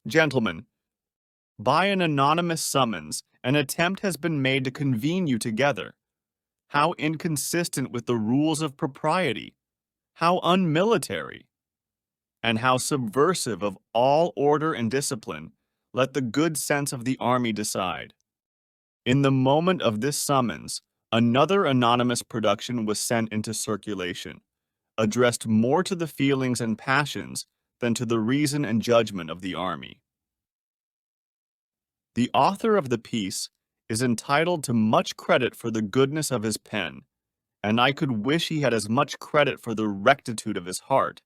Gentlemen, by an anonymous summons, an attempt has been made to convene you together. How inconsistent with the rules of propriety, how unmilitary, and how subversive of all order and discipline, let the good sense of the army decide. In the moment of this summons, another anonymous production was sent into circulation, addressed more to the feelings and passions than to the reason and judgment of the army. The author of the piece is entitled to much credit for the goodness of his pen, and I could wish he had as much credit for the rectitude of his heart.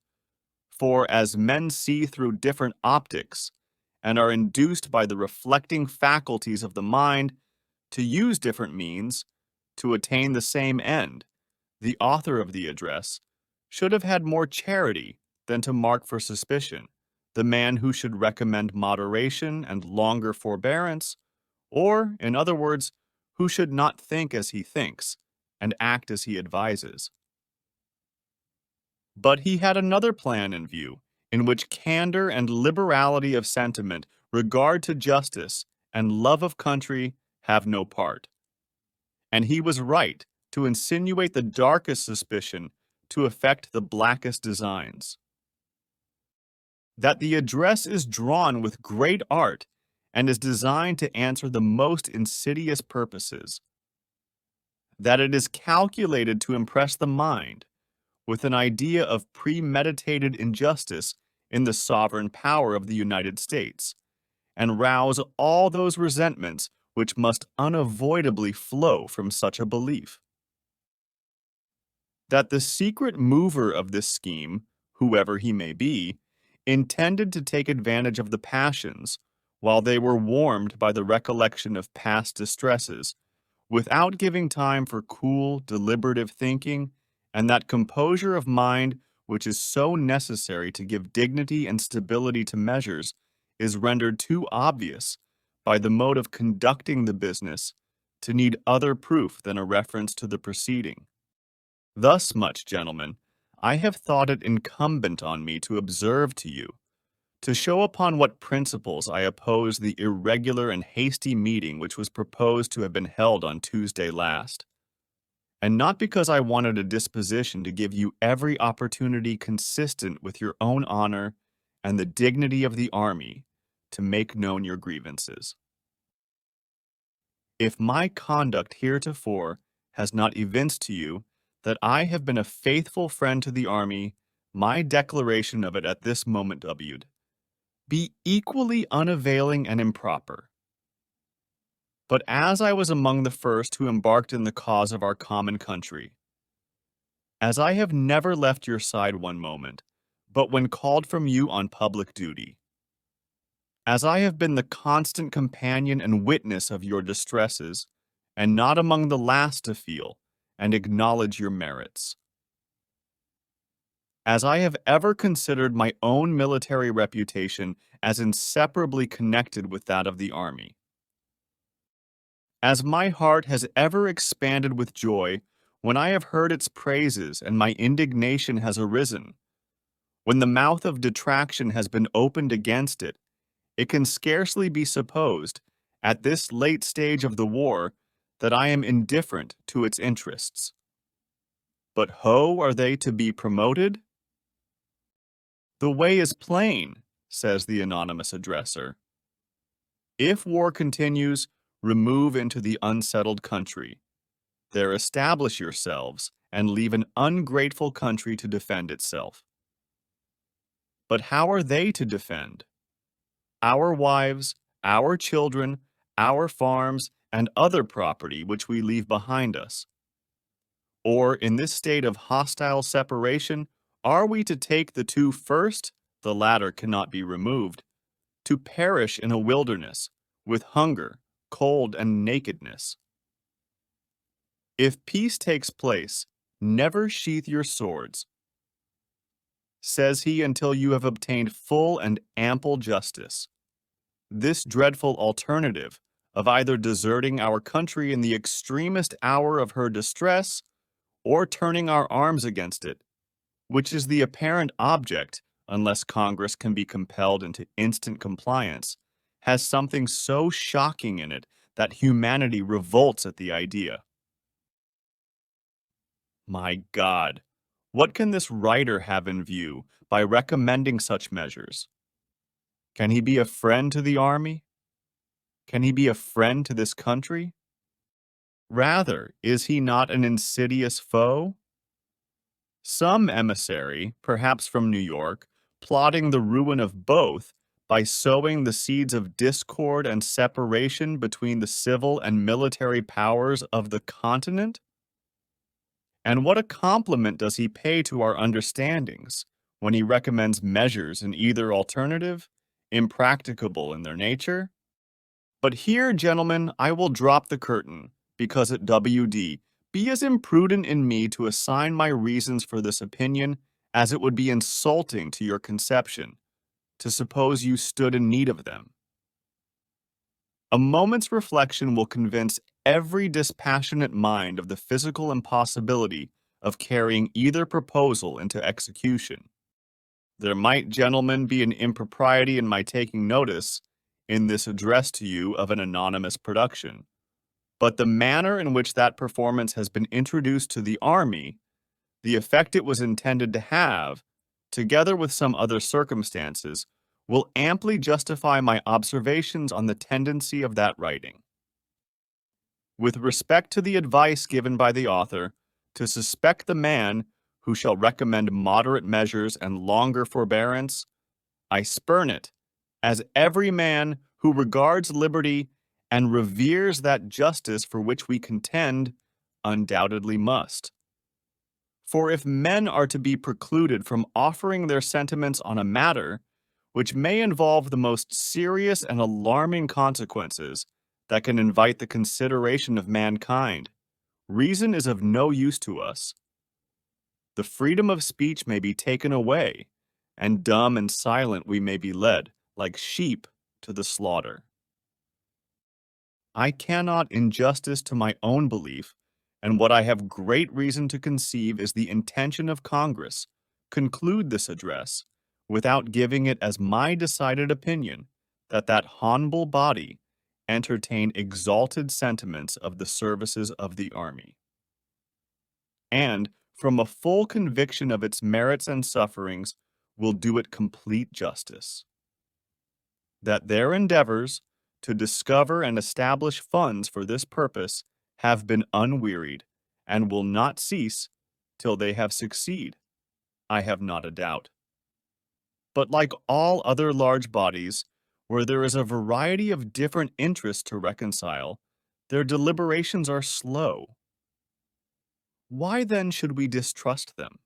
For as men see through different optics, and are induced by the reflecting faculties of the mind to use different means to attain the same end, the author of the address should have had more charity than to mark for suspicion the man who should recommend moderation and longer forbearance, or, in other words, who should not think as he thinks and act as he advises. But he had another plan in view, in which candor and liberality of sentiment, regard to justice, and love of country have no part. And he was right to insinuate the darkest suspicion to effect the blackest designs. That the address is drawn with great art and is designed to answer the most insidious purposes. That it is calculated to impress the mind with an idea of premeditated injustice in the sovereign power of the United States, and rouse all those resentments which must unavoidably flow from such a belief. That the secret mover of this scheme, whoever he may be, intended to take advantage of the passions, while they were warmed by the recollection of past distresses, without giving time for cool, deliberative thinking, and that composure of mind which is so necessary to give dignity and stability to measures, is rendered too obvious by the mode of conducting the business to need other proof than a reference to the preceding. Thus much, gentlemen, I have thought it incumbent on me to observe to you, to show upon what principles I oppose the irregular and hasty meeting which was proposed to have been held on Tuesday last, and not because I wanted a disposition to give you every opportunity consistent with your own honor and the dignity of the army to make known your grievances. If my conduct heretofore has not evinced to you that I have been a faithful friend to the army, my declaration of it at this moment be equally unavailing and improper. But as I was among the first who embarked in the cause of our common country, as I have never left your side one moment, but when called from you on public duty, as I have been the constant companion and witness of your distresses, and not among the last to feel and acknowledge your merits, as I have ever considered my own military reputation as inseparably connected with that of the army, as my heart has ever expanded with joy when I have heard its praises and my indignation has arisen, when the mouth of detraction has been opened against it, it can scarcely be supposed, at this late stage of the war, that I am indifferent to its interests. But how are they to be promoted? The way is plain, says the anonymous addresser. If war continues, remove into the unsettled country. There establish yourselves, and leave an ungrateful country to defend itself. But how are they to defend? Our wives, our children, our farms, and other property which we leave behind us? Or, in this state of hostile separation, are we to take the two first, the latter cannot be removed, to perish in a wilderness, with hunger, cold, and nakedness? If peace takes place, never sheath your swords, says he, until you have obtained full and ample justice. This dreadful alternative of either deserting our country in the extremest hour of her distress, or turning our arms against it, which is the apparent object unless Congress can be compelled into instant compliance, has something so shocking in it that humanity revolts at the idea. My God, what can this writer have in view by recommending such measures? Can he be a friend to the army? Can he be a friend to this country? Rather, is he not an insidious foe? Some emissary, perhaps from New York, plotting the ruin of both by sowing the seeds of discord and separation between the civil and military powers of the continent? And what a compliment does he pay to our understandings when he recommends measures in either alternative, impracticable in their nature? But here, gentlemen, I will drop the curtain, because at WD, be as imprudent in me to assign my reasons for this opinion as it would be insulting to your conception, to suppose you stood in need of them. A moment's reflection will convince every dispassionate mind of the physical impossibility of carrying either proposal into execution. There might, gentlemen, be an impropriety in my taking notice, in this address to you, of an anonymous production. But the manner in which that performance has been introduced to the Army, the effect it was intended to have, together with some other circumstances, will amply justify my observations on the tendency of that writing. With respect to the advice given by the author, to suspect the man who shall recommend moderate measures and longer forbearance, I spurn it, as every man who regards liberty and reveres that justice for which we contend undoubtedly must. For if men are to be precluded from offering their sentiments on a matter which may involve the most serious and alarming consequences that can invite the consideration of mankind, reason is of no use to us. The freedom of speech may be taken away, and dumb and silent we may be led, like sheep, to the slaughter. I cannot, in justice to my own belief, and what I have great reason to conceive is the intention of Congress, conclude this address without giving it as my decided opinion that that honorable body entertain exalted sentiments of the services of the army, and, from a full conviction of its merits and sufferings, will do it complete justice. That their endeavors to discover and establish funds for this purpose have been unwearied, and will not cease till they have succeed, I have not a doubt. But like all other large bodies, where there is a variety of different interests to reconcile, their deliberations are slow. Why then should we distrust them?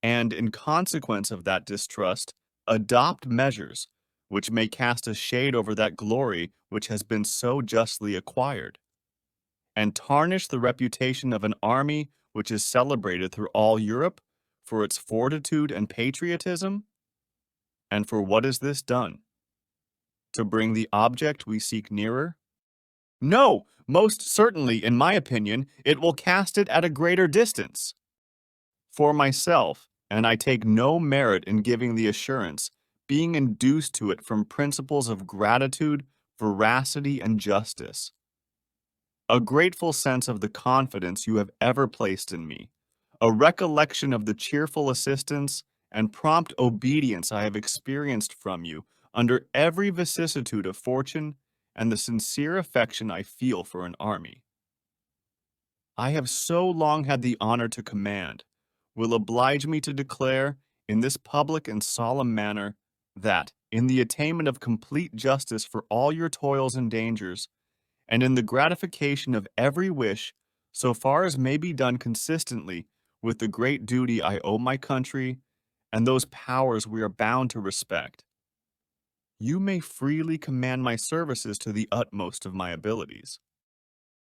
And in consequence of that distrust, adopt measures which may cast a shade over that glory which has been so justly acquired, and tarnish the reputation of an army which is celebrated through all Europe for its fortitude and patriotism? And for what is this done? To bring the object we seek nearer? No, most certainly, in my opinion, it will cast it at a greater distance. For myself, and I take no merit in giving the assurance, being induced to it from principles of gratitude, veracity, and justice, a grateful sense of the confidence you have ever placed in me, a recollection of the cheerful assistance and prompt obedience I have experienced from you under every vicissitude of fortune, and the sincere affection I feel for an army I have so long had the honor to command, will oblige me to declare, in this public and solemn manner, that, in the attainment of complete justice for all your toils and dangers, and in the gratification of every wish, so far as may be done consistently with the great duty I owe my country and those powers we are bound to respect, you may freely command my services to the utmost of my abilities.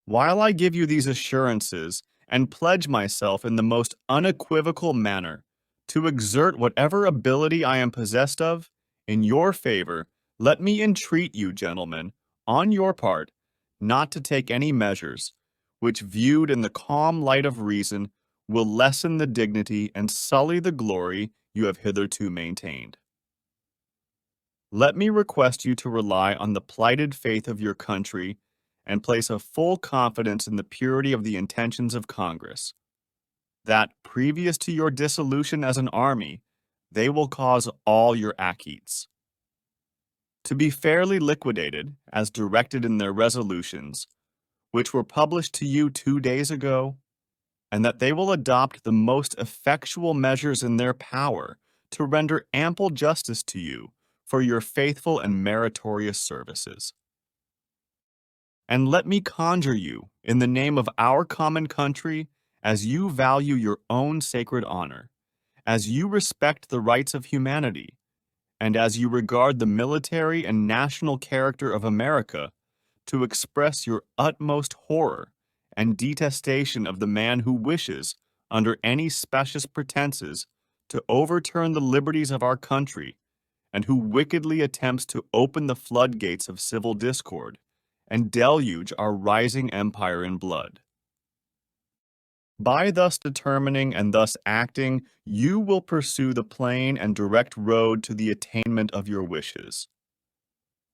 While I give you these assurances and pledge myself in the most unequivocal manner to exert whatever ability I am possessed of in your favor, let me entreat you, gentlemen, on your part, not to take any measures, which, viewed in the calm light of reason, will lessen the dignity and sully the glory you have hitherto maintained. Let me request you to rely on the plighted faith of your country and place a full confidence in the purity of the intentions of Congress, that previous to your dissolution as an army, they will cause all your acquits to be fairly liquidated as directed in their resolutions, which were published to you 2 days ago, and that they will adopt the most effectual measures in their power to render ample justice to you for your faithful and meritorious services. And let me conjure you, in the name of our common country, as you value your own sacred honor, as you respect the rights of humanity, and as you regard the military and national character of America, to express your utmost horror and detestation of the man who wishes, under any specious pretenses, to overturn the liberties of our country, and who wickedly attempts to open the floodgates of civil discord and deluge our rising empire in blood. By thus determining and thus acting, you will pursue the plain and direct road to the attainment of your wishes.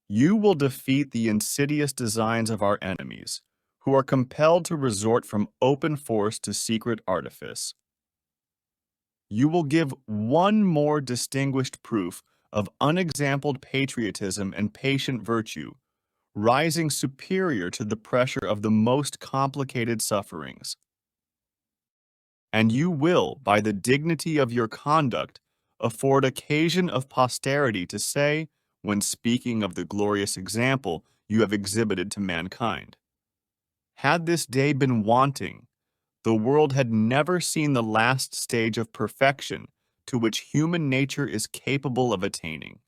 You will defeat the insidious designs of our enemies, who are compelled to resort from open force to secret artifice. You will give one more distinguished proof of unexampled patriotism and patient virtue, rising superior to the pressure of the most complicated sufferings. And you will, by the dignity of your conduct, afford occasion of posterity to say, when speaking of the glorious example you have exhibited to mankind, had this day been wanting, the world had never seen the last stage of perfection to which human nature is capable of attaining.